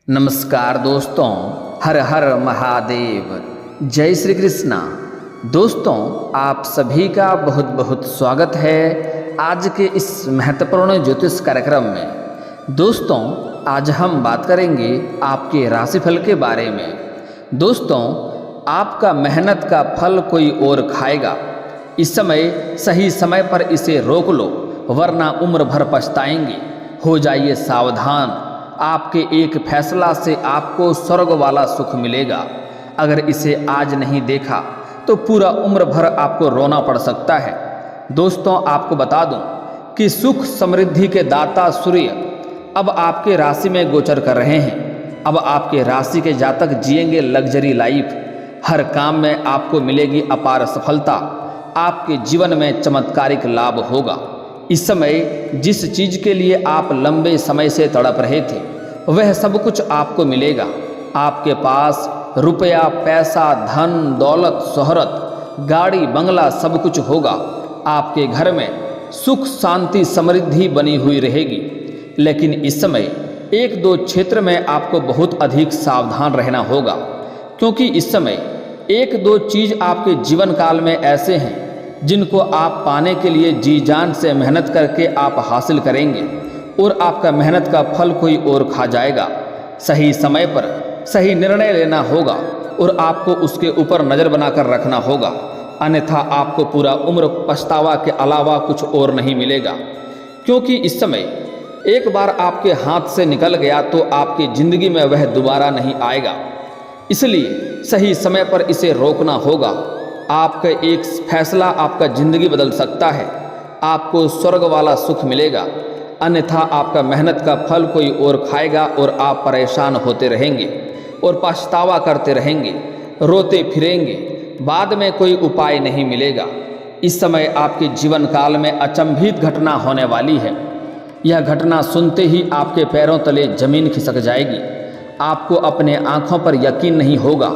नमस्कार दोस्तों, हर हर महादेव, जय श्री कृष्णा। दोस्तों, आप सभी का बहुत बहुत स्वागत है आज के इस महत्वपूर्ण ज्योतिष कार्यक्रम में। दोस्तों, आज हम बात करेंगे आपके राशिफल के बारे में। दोस्तों, आपका मेहनत का फल कोई और खाएगा। इस समय सही समय पर इसे रोक लो, वरना उम्र भर पछताएंगे। हो जाइए सावधान, आपके एक फैसला से आपको स्वर्ग वाला सुख मिलेगा। अगर इसे आज नहीं देखा तो पूरा उम्र भर आपको रोना पड़ सकता है। दोस्तों, आपको बता दूं कि सुख समृद्धि के दाता सूर्य अब आपके राशि में गोचर कर रहे हैं। अब आपके राशि के जातक जिएंगे लग्जरी लाइफ। हर काम में आपको मिलेगी अपार सफलता। आपके जीवन में चमत्कारिक लाभ होगा। इस समय जिस चीज़ के लिए आप लंबे समय से तड़प रहे थे वह सब कुछ आपको मिलेगा। आपके पास रुपया, पैसा, धन, दौलत, शोहरत, गाड़ी, बंगला सब कुछ होगा। आपके घर में सुख, शांति, समृद्धि बनी हुई रहेगी। लेकिन इस समय एक दो क्षेत्र में आपको बहुत अधिक सावधान रहना होगा, क्योंकि इस समय एक दो चीज़ आपके जीवन काल में ऐसे हैं जिनको आप पाने के लिए जी जान से मेहनत करके आप हासिल करेंगे और आपका मेहनत का फल कोई और खा जाएगा। सही समय पर सही निर्णय लेना होगा और आपको उसके ऊपर नज़र बनाकर रखना होगा, अन्यथा आपको पूरा उम्र पछतावा के अलावा कुछ और नहीं मिलेगा। क्योंकि इस समय एक बार आपके हाथ से निकल गया तो आपकी ज़िंदगी में वह दोबारा नहीं आएगा। इसलिए सही समय पर इसे रोकना होगा। आपका एक फैसला आपका ज़िंदगी बदल सकता है। आपको स्वर्ग वाला सुख मिलेगा, अन्यथा आपका मेहनत का फल कोई और खाएगा और आप परेशान होते रहेंगे और पछतावा करते रहेंगे, रोते फिरेंगे। बाद में कोई उपाय नहीं मिलेगा। इस समय आपके जीवन काल में अचंभित घटना होने वाली है। यह घटना सुनते ही आपके पैरों तले जमीन खिसक जाएगी। आपको अपने आँखों पर यकीन नहीं होगा,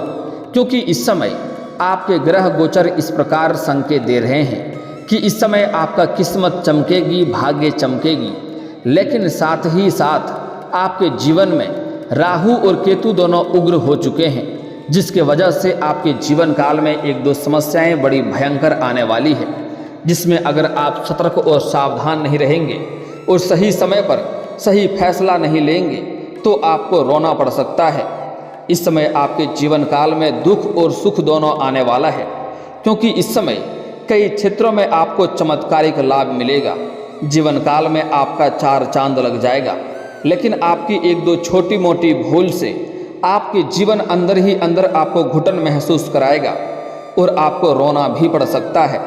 क्योंकि इस समय आपके ग्रह गोचर इस प्रकार संकेत दे रहे हैं कि इस समय आपका किस्मत चमकेगी, भाग्य चमकेगी। लेकिन साथ ही साथ आपके जीवन में राहु और केतु दोनों उग्र हो चुके हैं, जिसके वजह से आपके जीवन काल में एक दो समस्याएं बड़ी भयंकर आने वाली है, जिसमें अगर आप सतर्क और सावधान नहीं रहेंगे और सही समय पर सही फैसला नहीं लेंगे तो आपको रोना पड़ सकता है। इस समय आपके जीवन काल में दुख और सुख दोनों आने वाला है, क्योंकि इस समय कई क्षेत्रों में आपको चमत्कारिक लाभ मिलेगा। जीवन काल में आपका चार चांद लग जाएगा। लेकिन आपकी एक दो छोटी मोटी भूल से आपके जीवन अंदर ही अंदर आपको घुटन महसूस कराएगा और आपको रोना भी पड़ सकता है,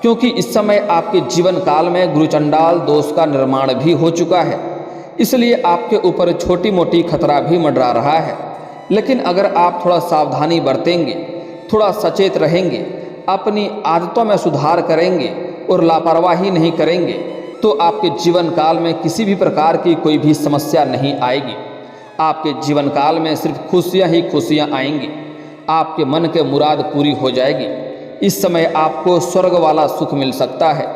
क्योंकि इस समय आपके जीवन काल में गुरुचंडाल दोष का निर्माण भी हो चुका है। इसलिए आपके ऊपर छोटी मोटी खतरा भी मंडरा रहा है। लेकिन अगर आप थोड़ा सावधानी बरतेंगे, थोड़ा सचेत रहेंगे, अपनी आदतों में सुधार करेंगे और लापरवाही नहीं करेंगे तो आपके जीवन काल में किसी भी प्रकार की कोई भी समस्या नहीं आएगी। आपके जीवन काल में सिर्फ खुशियां ही खुशियां आएंगी। आपके मन के मुराद पूरी हो जाएगी। इस समय आपको स्वर्ग वाला सुख मिल सकता है।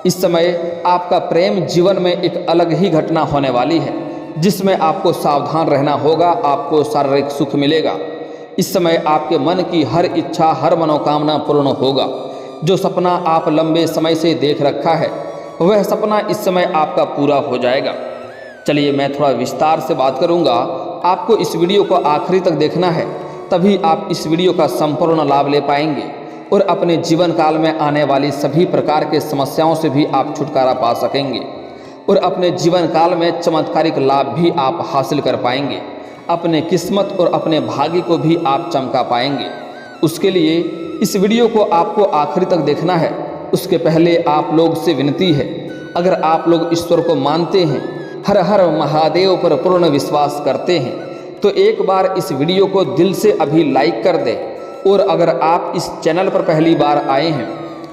इस समय आपका प्रेम जीवन में एक अलग ही घटना होने वाली है, जिसमें आपको सावधान रहना होगा। आपको शारीरिक सुख मिलेगा। इस समय आपके मन की हर इच्छा, हर मनोकामना पूर्ण होगा। जो सपना आप लंबे समय से देख रखा है वह सपना इस समय आपका पूरा हो जाएगा। चलिए, मैं थोड़ा विस्तार से बात करूंगा। आपको इस वीडियो को आखिरी तक देखना है, तभी आप इस वीडियो का संपूर्ण लाभ ले पाएंगे और अपने जीवन काल में आने वाली सभी प्रकार के समस्याओं से भी आप छुटकारा पा सकेंगे और अपने जीवन काल में चमत्कारिक लाभ भी आप हासिल कर पाएंगे। अपने किस्मत और अपने भाग्य को भी आप चमका पाएंगे। उसके लिए इस वीडियो को आपको आखिरी तक देखना है। उसके पहले आप लोग से विनती है, अगर आप लोग ईश्वर को मानते हैं, हर हर महादेव पर पूर्ण विश्वास करते हैं, तो एक बार इस वीडियो को दिल से अभी लाइक कर दें। और अगर आप इस चैनल पर पहली बार आए हैं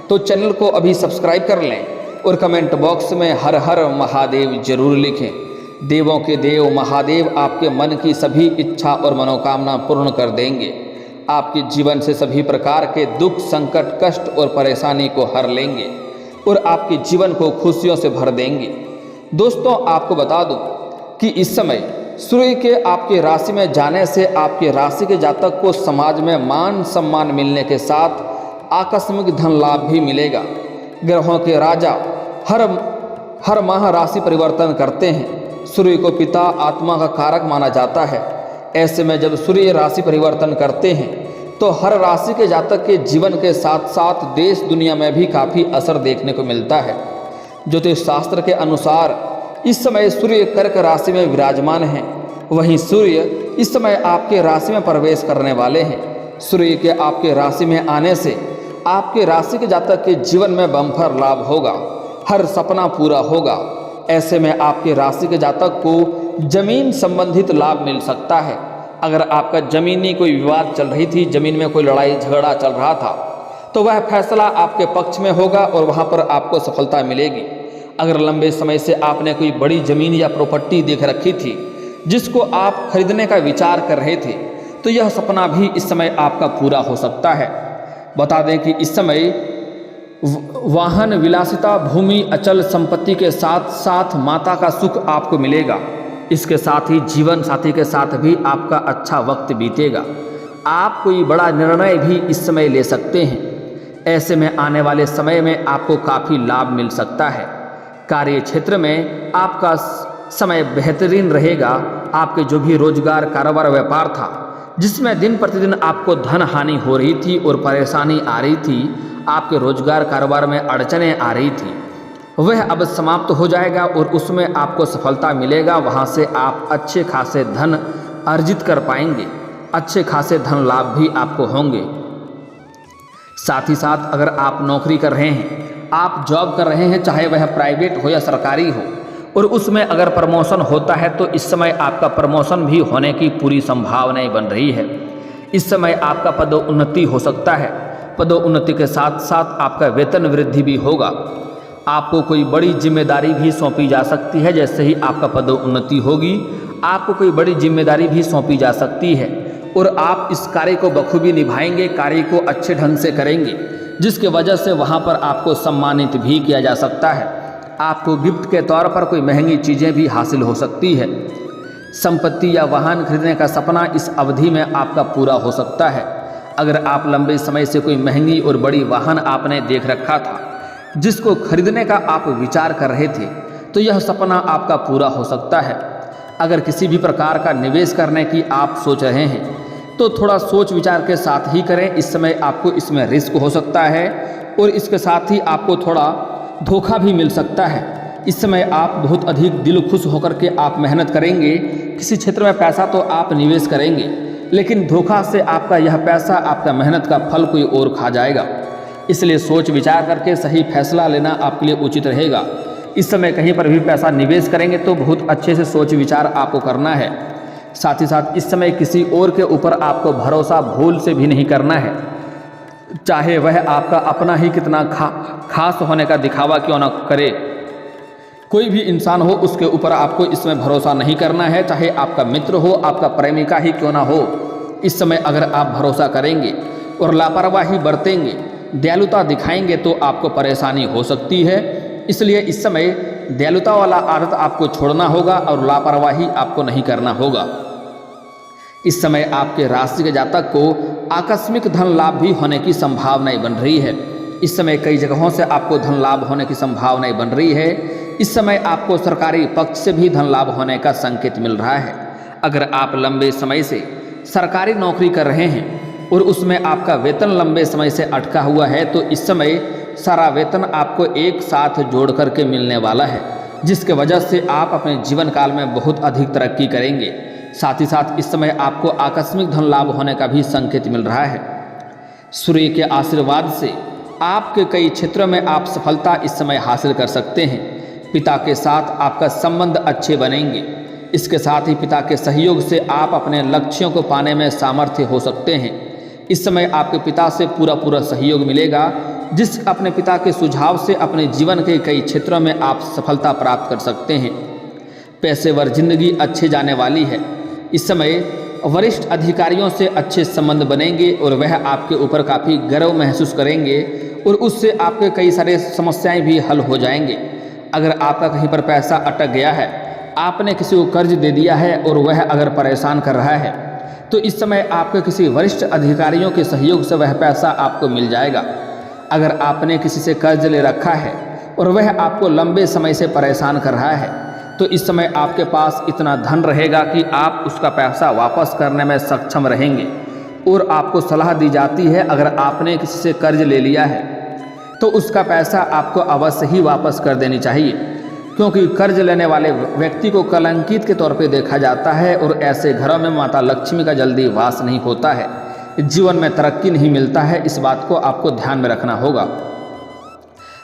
तो चैनल को अभी सब्सक्राइब कर लें और कमेंट बॉक्स में हर हर महादेव जरूर लिखें। देवों के देव महादेव आपके मन की सभी इच्छा और मनोकामना पूर्ण कर देंगे। आपके जीवन से सभी प्रकार के दुख, संकट, कष्ट और परेशानी को हर लेंगे और आपके जीवन को खुशियों से भर देंगे। दोस्तों, आपको बता दूं कि इस समय सूर्य के आपके राशि में जाने से आपके राशि के जातक को समाज में मान सम्मान मिलने के साथ आकस्मिक धन लाभ भी मिलेगा। ग्रहों के राजा हर माह राशि परिवर्तन करते हैं। सूर्य को पिता आत्मा का कारक माना जाता है। ऐसे में जब सूर्य राशि परिवर्तन करते हैं तो हर राशि के जातक के जीवन के साथ साथ देश दुनिया में भी काफ़ी असर देखने को मिलता है। ज्योतिष शास्त्र के अनुसार इस समय सूर्य कर्क राशि में विराजमान हैं। वहीं सूर्य इस समय आपके राशि में प्रवेश करने वाले हैं। सूर्य के आपके राशि में आने से आपके राशि के जातक के जीवन में बम्पर लाभ होगा, हर सपना पूरा होगा। ऐसे में आपके राशि के जातक को जमीन संबंधित लाभ मिल सकता है। अगर आपका जमीनी कोई विवाद चल रही थी, जमीन में कोई लड़ाई झगड़ा चल रहा था, तो वह फैसला आपके पक्ष में होगा और वहाँ पर आपको सफलता मिलेगी। अगर लंबे समय से आपने कोई बड़ी ज़मीन या प्रॉपर्टी देख रखी थी जिसको आप खरीदने का विचार कर रहे थे, तो यह सपना भी इस समय आपका पूरा हो सकता है। बता दें कि इस समय वाहन विलासिता, भूमि, अचल संपत्ति के साथ साथ माता का सुख आपको मिलेगा। इसके साथ ही जीवन साथी के साथ भी आपका अच्छा वक्त बीतेगा। आप कोई बड़ा निर्णय भी इस समय ले सकते हैं। ऐसे में आने वाले समय में आपको काफ़ी लाभ मिल सकता है। कार्य क्षेत्र में आपका समय बेहतरीन रहेगा। आपके जो भी रोजगार, कारोबार, व्यापार था जिसमें दिन प्रतिदिन आपको धन हानि हो रही थी और परेशानी आ रही थी, आपके रोजगार कारोबार में अड़चनें आ रही थी, वह अब समाप्त हो जाएगा और उसमें आपको सफलता मिलेगा। वहाँ से आप अच्छे खासे धन अर्जित कर पाएंगे, अच्छे खासे धन लाभ भी आपको होंगे। साथ ही साथ अगर आप नौकरी कर रहे हैं, आप जॉब कर रहे हैं, चाहे वह प्राइवेट हो या सरकारी हो, और उसमें अगर प्रमोशन होता है तो इस समय आपका प्रमोशन भी होने की पूरी संभावनाएं बन रही है। इस समय आपका पदोन्नति हो सकता है। पदोन्नति के साथ साथ आपका वेतन वृद्धि भी होगा। आपको कोई बड़ी जिम्मेदारी भी सौंपी जा सकती है। जैसे ही आपका पदोन्नति होगी, आपको कोई बड़ी जिम्मेदारी भी सौंपी जा सकती है और आप इस कार्य को बखूबी निभाएंगे, कार्य को अच्छे ढंग से करेंगे, जिसके वजह से वहाँ पर आपको सम्मानित भी किया जा सकता है। आपको गिफ्ट के तौर पर कोई महंगी चीज़ें भी हासिल हो सकती है। संपत्ति या वाहन खरीदने का सपना इस अवधि में आपका पूरा हो सकता है। अगर आप लंबे समय से कोई महंगी और बड़ी वाहन आपने देख रखा था जिसको खरीदने का आप विचार कर रहे थे, तो यह सपना आपका पूरा हो सकता है। अगर किसी भी प्रकार का निवेश करने की आप सोच रहे हैं तो थोड़ा सोच विचार के साथ ही करें। इस समय आपको इसमें रिस्क हो सकता है और इसके साथ ही आपको थोड़ा धोखा भी मिल सकता है। इस समय आप बहुत अधिक दिल खुश होकर के आप मेहनत करेंगे। किसी क्षेत्र में पैसा तो आप निवेश करेंगे, लेकिन धोखा से आपका यह पैसा, आपका मेहनत का फल कोई और खा जाएगा। इसलिए सोच विचार करके सही फैसला लेना आपके लिए उचित रहेगा। इस समय कहीं पर भी पैसा निवेश करेंगे तो बहुत अच्छे से सोच विचार आपको करना है। साथ ही साथ इस समय किसी और के ऊपर आपको भरोसा भूल से भी नहीं करना है, चाहे वह आपका अपना ही कितना खास होने का दिखावा क्यों ना करे। कोई भी इंसान हो, उसके ऊपर आपको इसमें भरोसा नहीं करना है, चाहे आपका मित्र हो, आपका प्रेमिका ही क्यों ना हो। इस समय अगर आप भरोसा करेंगे और लापरवाही बरतेंगे, दयालुता दिखाएंगे तो आपको परेशानी हो सकती है। इसलिए इस समय दयालुता वाला आदत आपको छोड़ना होगा और लापरवाही आपको नहीं करना होगा। इस समय आपके राशि के जातक को आकस्मिक धन लाभ भी होने की संभावनाएं बन रही है। इस समय कई जगहों से आपको धन लाभ होने की संभावनाएं बन रही है। इस समय आपको सरकारी पक्ष से भी धन लाभ होने का संकेत मिल रहा है। अगर आप लंबे समय से सरकारी नौकरी कर रहे हैं और उसमें आपका वेतन लंबे समय से अटका हुआ है, तो इस समय सारा वेतन आपको एक साथ जोड़ करके मिलने वाला है, जिसके वजह से आप अपने जीवन काल में बहुत अधिक तरक्की करेंगे। साथ ही साथ इस समय आपको आकस्मिक धन लाभ होने का भी संकेत मिल रहा है। सूर्य के आशीर्वाद से आपके कई क्षेत्रों में आप सफलता इस समय हासिल कर सकते हैं। पिता के साथ आपका संबंध अच्छे बनेंगे। इसके साथ ही पिता के सहयोग से आप अपने लक्ष्यों को पाने में सामर्थ्य हो सकते हैं। इस समय आपके पिता से पूरा सहयोग मिलेगा, जिस अपने पिता के सुझाव से अपने जीवन के कई क्षेत्रों में आप सफलता प्राप्त कर सकते हैं। पेशेवर जिंदगी अच्छे जाने वाली है। इस समय वरिष्ठ अधिकारियों से अच्छे संबंध बनेंगे और वह आपके ऊपर काफ़ी गर्व महसूस करेंगे और उससे आपके कई सारे समस्याएं भी हल हो जाएंगे। अगर आपका कहीं पर पैसा अटक गया है आपने किसी को कर्ज दे दिया है और वह अगर परेशान कर रहा है तो इस समय आपके किसी वरिष्ठ अधिकारियों के सहयोग से वह पैसा आपको मिल जाएगा। अगर आपने किसी से कर्ज ले रखा है और वह आपको लंबे समय से परेशान कर रहा है तो इस समय आपके पास इतना धन रहेगा कि आप उसका पैसा वापस करने में सक्षम रहेंगे। और आपको सलाह दी जाती है अगर आपने किसी से कर्ज ले लिया है तो उसका पैसा आपको अवश्य ही वापस कर देनी चाहिए, क्योंकि कर्ज लेने वाले व्यक्ति को कलंकित के तौर पे देखा जाता है और ऐसे घरों में माता लक्ष्मी का जल्दी वास नहीं होता है, जीवन में तरक्की नहीं मिलता है। इस बात को आपको ध्यान में रखना होगा।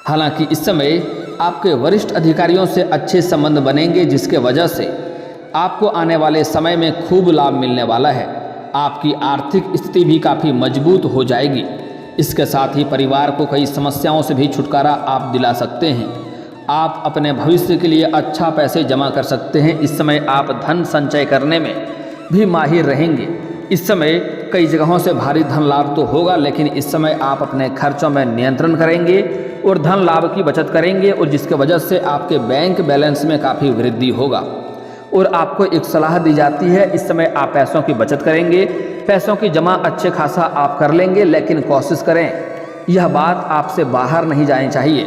हालांकि इस समय आपके वरिष्ठ अधिकारियों से अच्छे संबंध बनेंगे, जिसके वजह से आपको आने वाले समय में खूब लाभ मिलने वाला है। आपकी आर्थिक स्थिति भी काफ़ी मजबूत हो जाएगी। इसके साथ ही परिवार को कई समस्याओं से भी छुटकारा आप दिला सकते हैं। आप अपने भविष्य के लिए अच्छा पैसे जमा कर सकते हैं। इस समय आप धन संचय करने में भी माहिर रहेंगे। इस समय कई जगहों से भारी धन लाभ तो होगा, लेकिन इस समय आप अपने खर्चों में नियंत्रण करेंगे और धन लाभ की बचत करेंगे, और जिसके वजह से आपके बैंक बैलेंस में काफ़ी वृद्धि होगा। और आपको एक सलाह दी जाती है, इस समय आप पैसों की बचत करेंगे, पैसों की जमा अच्छे खासा आप कर लेंगे, लेकिन कोशिश करें यह बात आपसे बाहर नहीं जानी चाहिए,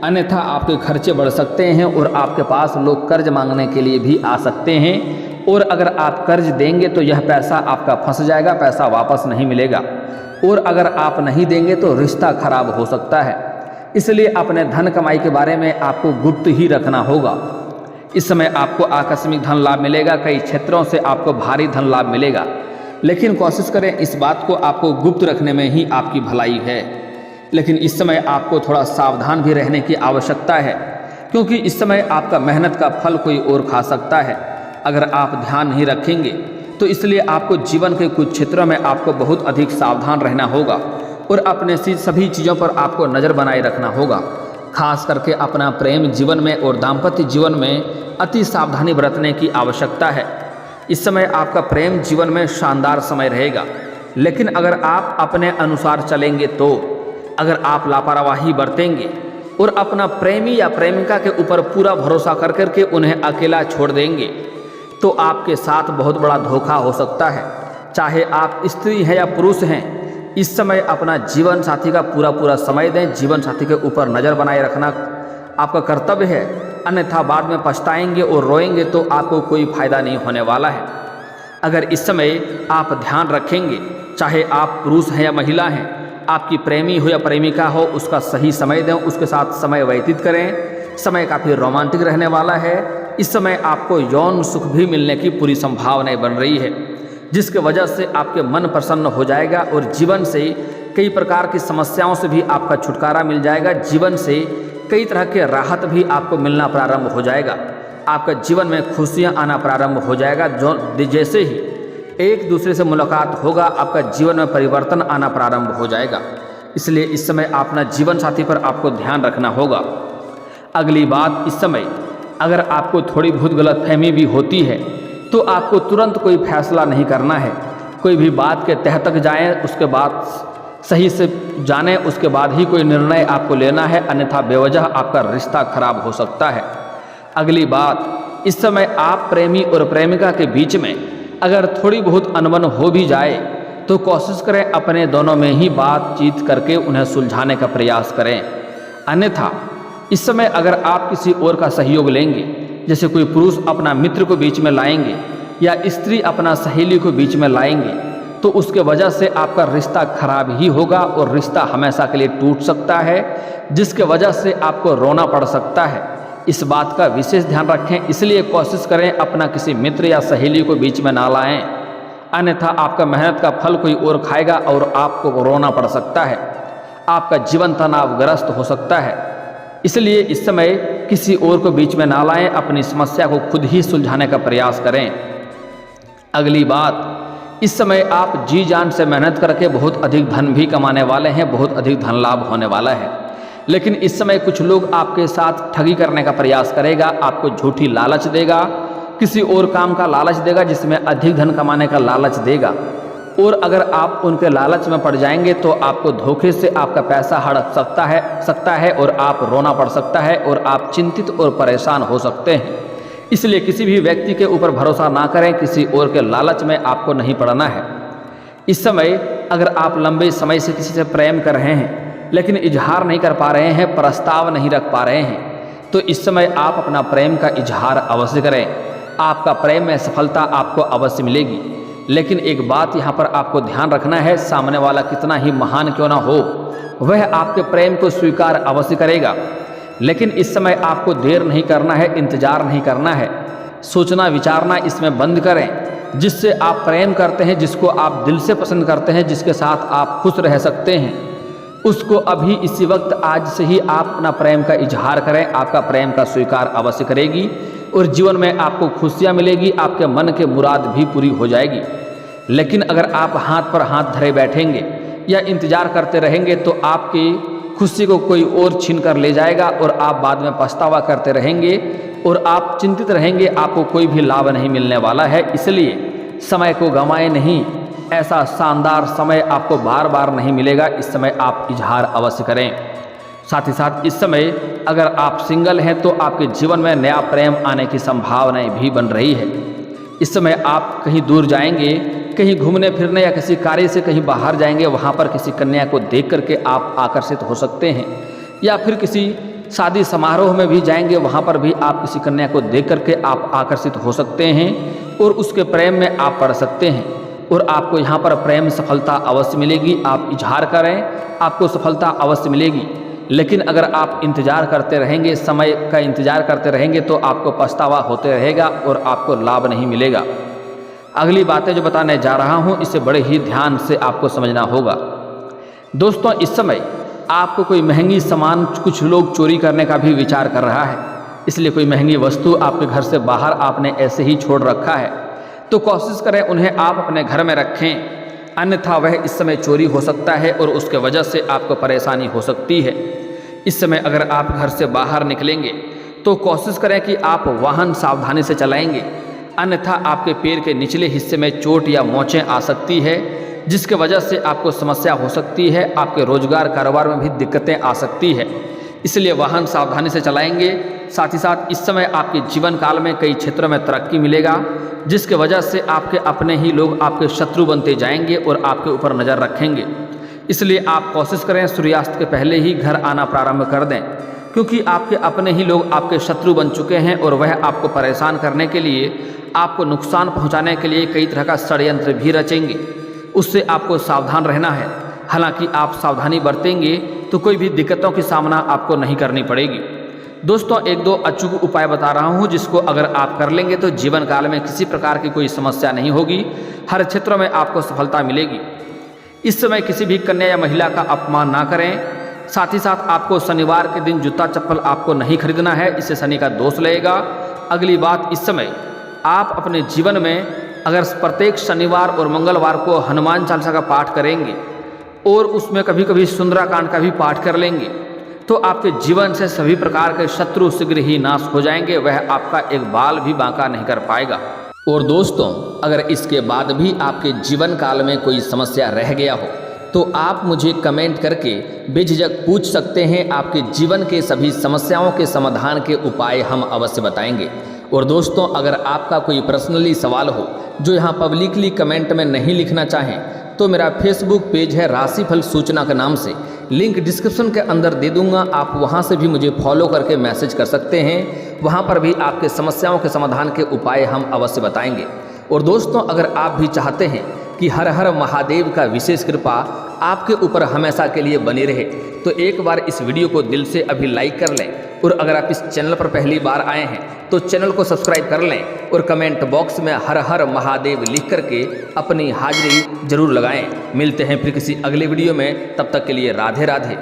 अन्यथा आपके खर्चे बढ़ सकते हैं और आपके पास लोग कर्ज मांगने के लिए भी आ सकते हैं। और अगर आप कर्ज देंगे तो यह पैसा आपका फंस जाएगा, पैसा वापस नहीं मिलेगा। और अगर आप नहीं देंगे तो रिश्ता खराब हो सकता है। इसलिए अपने धन कमाई के बारे में आपको गुप्त ही रखना होगा। इस समय आपको आकस्मिक धन लाभ मिलेगा, कई क्षेत्रों से आपको भारी धन लाभ मिलेगा, लेकिन कोशिश करें इस बात को आपको गुप्त रखने में ही आपकी भलाई है। लेकिन इस समय आपको थोड़ा सावधान भी रहने की आवश्यकता है, क्योंकि इस समय आपका मेहनत का फल कोई और खा सकता है अगर आप ध्यान नहीं रखेंगे। तो इसलिए आपको जीवन के कुछ क्षेत्रों में आपको बहुत अधिक सावधान रहना होगा और अपने सभी चीज़ों पर आपको नज़र बनाए रखना होगा। खास करके अपना प्रेम जीवन में और दाम्पत्य जीवन में अति सावधानी बरतने की आवश्यकता है। इस समय आपका प्रेम जीवन में शानदार समय रहेगा, लेकिन अगर आप अपने अनुसार चलेंगे तो अगर आप लापरवाही बरतेंगे और अपना प्रेमी या प्रेमिका के ऊपर पूरा भरोसा कर करके उन्हें अकेला छोड़ देंगे तो आपके साथ बहुत बड़ा धोखा हो सकता है। चाहे आप स्त्री हैं या पुरुष हैं, इस समय अपना जीवन साथी का पूरा समय दें। जीवन साथी के ऊपर नज़र बनाए रखना आपका कर्तव्य है, अन्यथा बाद में पछताएंगे और रोएंगे तो आपको कोई फायदा नहीं होने वाला है। अगर इस समय आप ध्यान रखेंगे, चाहे आप पुरुष हैं या महिला हैं, आपकी प्रेमी हो या प्रेमिका हो, उसका सही समय दें, उसके साथ समय व्यतीत करें। समय काफ़ी रोमांटिक रहने वाला है। इस समय आपको यौन सुख भी मिलने की पूरी संभावनाएं बन रही है, जिसके वजह से आपके मन प्रसन्न हो जाएगा और जीवन से कई प्रकार की समस्याओं से भी आपका छुटकारा मिल जाएगा। जीवन से कई तरह के राहत भी आपको मिलना प्रारंभ हो जाएगा। आपका जीवन में खुशियां आना प्रारंभ हो जाएगा। जो जैसे ही एक दूसरे से मुलाकात होगा, आपका जीवन में परिवर्तन आना प्रारंभ हो जाएगा। इसलिए इस समय अपना जीवन साथी पर आपको ध्यान रखना होगा। अगली बात, इस समय अगर आपको थोड़ी बहुत गलतफहमी भी होती है तो आपको तुरंत कोई फैसला नहीं करना है। कोई भी बात के तह तक जाएं, उसके बाद सही से जानें, उसके बाद ही कोई निर्णय आपको लेना है, अन्यथा बेवजह आपका रिश्ता खराब हो सकता है। अगली बात, इस समय आप प्रेमी और प्रेमिका के बीच में अगर थोड़ी बहुत अनबन हो भी जाए तो कोशिश करें अपने दोनों में ही बातचीत करके उन्हें सुलझाने का प्रयास करें। अन्यथा इस समय अगर आप किसी और का सहयोग लेंगे, जैसे कोई पुरुष अपना मित्र को बीच में लाएंगे या स्त्री अपना सहेली को बीच में लाएंगे, तो उसके वजह से आपका रिश्ता खराब ही होगा और रिश्ता हमेशा के लिए टूट सकता है, जिसके वजह से आपको रोना पड़ सकता है। इस बात का विशेष ध्यान रखें। इसलिए कोशिश करें अपना किसी मित्र या सहेली को बीच में ना लाएं, अन्यथा आपका मेहनत का फल कोई और खाएगा और आपको रोना पड़ सकता है। आपका जीवन तनावग्रस्त हो सकता है। इसलिए इस समय किसी और को बीच में ना लाएं, अपनी समस्या को खुद ही सुलझाने का प्रयास करें। अगली बात, इस समय आप जी जान से मेहनत करके बहुत अधिक धन भी कमाने वाले हैं, बहुत अधिक धन लाभ होने वाला है। लेकिन इस समय कुछ लोग आपके साथ ठगी करने का प्रयास करेगा, आपको झूठी लालच देगा, किसी और काम का लालच देगा जिसमें अधिक धन कमाने का लालच देगा। और अगर आप उनके लालच में पड़ जाएंगे तो आपको धोखे से आपका पैसा हड़प सकता है और आप रोना पड़ सकता है और आप चिंतित और परेशान हो सकते हैं। इसलिए किसी भी व्यक्ति के ऊपर भरोसा ना करें, किसी और के लालच में आपको नहीं पड़ना है। इस समय अगर आप लंबे समय से किसी से प्रेम कर रहे हैं लेकिन इजहार नहीं कर पा रहे हैं, प्रस्ताव नहीं रख पा रहे हैं, तो इस समय आप अपना प्रेम का इजहार अवश्य करें। आपका प्रेम में सफलता आपको अवश्य मिलेगी। लेकिन एक बात यहाँ पर आपको ध्यान रखना है, सामने वाला कितना ही महान क्यों ना हो, वह आपके प्रेम को स्वीकार अवश्य करेगा। लेकिन इस समय आपको देर नहीं करना है, इंतजार नहीं करना है, सोचना विचारना इसमें बंद करें। जिससे आप प्रेम करते हैं, जिसको आप दिल से पसंद करते हैं, जिसके साथ आप खुश रह सकते हैं, उसको अभी इसी वक्त आज से ही आप अपना प्रेम का इजहार करें। आपका प्रेम का स्वीकार अवश्य करेगी और जीवन में आपको खुशियाँ मिलेगी, आपके मन के मुराद भी पूरी हो जाएगी। लेकिन अगर आप हाथ पर हाथ धरे बैठेंगे या इंतजार करते रहेंगे तो आपकी खुशी को कोई और छीन कर ले जाएगा और आप बाद में पछतावा करते रहेंगे और आप चिंतित रहेंगे, आपको कोई भी लाभ नहीं मिलने वाला है। इसलिए समय को गंवाएं नहीं, ऐसा शानदार समय आपको बार बार नहीं मिलेगा। इस समय आप इजहार अवश्य करें। साथ ही साथ इस समय अगर आप सिंगल हैं तो आपके जीवन में नया प्रेम आने की संभावनाएं भी बन रही है। इस समय आप कहीं दूर जाएंगे, कहीं घूमने फिरने या किसी कार्य से कहीं बाहर जाएंगे, वहाँ पर किसी कन्या को देख करके आप आकर्षित हो सकते हैं। या फिर किसी शादी समारोह में भी जाएंगे, वहाँ पर भी आप किसी कन्या को देख करके आप आकर्षित हो सकते हैं और उसके प्रेम में आप पड़ सकते हैं और आपको यहाँ पर प्रेम सफलता अवश्य मिलेगी। आप इजहार करें, आपको सफलता अवश्य मिलेगी। लेकिन अगर आप इंतजार करते रहेंगे, समय का इंतजार करते रहेंगे, तो आपको पछतावा होते रहेगा और आपको लाभ नहीं मिलेगा। अगली बातें जो बताने जा रहा हूँ इसे बड़े ही ध्यान से आपको समझना होगा। दोस्तों, इस समय आपको कोई महंगी सामान कुछ लोग चोरी करने का भी विचार कर रहा है, इसलिए कोई महंगी वस्तु आपके घर से बाहर आपने ऐसे ही छोड़ रखा है तो कोशिश करें उन्हें आप अपने घर में रखें, अन्यथा वह इस समय चोरी हो सकता है और उसके वजह से आपको परेशानी हो सकती है। इस समय अगर आप घर से बाहर निकलेंगे तो कोशिश करें कि आप वाहन सावधानी से चलाएंगे, अन्यथा आपके पैर के निचले हिस्से में चोट या मोचें आ सकती है, जिसके वजह से आपको समस्या हो सकती है, आपके रोजगार कारोबार में भी दिक्कतें आ सकती है। इसलिए वाहन सावधानी से चलाएंगे। साथ ही साथ इस समय आपके जीवन काल में कई क्षेत्रों में तरक्की मिलेगा, जिसके वजह से आपके अपने ही लोग आपके शत्रु बनते जाएंगे और आपके ऊपर नज़र रखेंगे। इसलिए आप कोशिश करें सूर्यास्त के पहले ही घर आना प्रारंभ कर दें, क्योंकि आपके अपने ही लोग आपके शत्रु बन चुके हैं और वह आपको परेशान करने के लिए, आपको नुकसान पहुंचाने के लिए कई तरह का षड्यंत्र भी रचेंगे। उससे आपको सावधान रहना है। हालांकि आप सावधानी बरतेंगे तो कोई भी दिक्कतों की सामना आपको नहीं करनी पड़ेगी। दोस्तों, एक दो अचूक उपाय बता रहा हूं जिसको अगर आप कर लेंगे तो जीवन काल में किसी प्रकार की कोई समस्या नहीं होगी, हर क्षेत्रों में आपको सफलता मिलेगी। इस समय किसी भी कन्या या महिला का अपमान ना करें। साथ ही साथ आपको शनिवार के दिन जूता चप्पल आपको नहीं खरीदना है, इससे शनि का दोष लगेगा। अगली बात, इस समय आप अपने जीवन में अगर प्रत्येक शनिवार और मंगलवार को हनुमान चालीसा का पाठ करेंगे और उसमें कभी कभी सुंदराकांड का भी पाठ कर लेंगे तो आपके जीवन से सभी प्रकार के शत्रु शीघ्र ही नाश हो जाएंगे, वह आपका एक बाल भी बांका नहीं कर पाएगा। और दोस्तों, अगर इसके बाद भी आपके जीवन काल में कोई समस्या रह गया हो तो आप मुझे कमेंट करके बेझिझक पूछ सकते हैं। आपके जीवन के सभी समस्याओं के समाधान के उपाय हम अवश्य बताएंगे। और दोस्तों, अगर आपका कोई पर्सनली सवाल हो जो यहाँ पब्लिकली कमेंट में नहीं लिखना चाहें तो मेरा फेसबुक पेज है राशिफल सूचना के नाम से, लिंक डिस्क्रिप्शन के अंदर दे दूंगा। आप वहाँ से भी मुझे फॉलो करके मैसेज कर सकते हैं, वहाँ पर भी आपके समस्याओं के समाधान के उपाय हम अवश्य बताएंगे। और दोस्तों, अगर आप भी चाहते हैं कि हर हर महादेव का विशेष कृपा आपके ऊपर हमेशा के लिए बनी रहे तो एक बार इस वीडियो को दिल से अभी लाइक कर लें। और अगर आप इस चैनल पर पहली बार आए हैं तो चैनल को सब्सक्राइब कर लें और कमेंट बॉक्स में हर हर महादेव लिख करके अपनी हाजिरी जरूर लगाएं। मिलते हैं फिर किसी अगले वीडियो में, तब तक के लिए राधे राधे।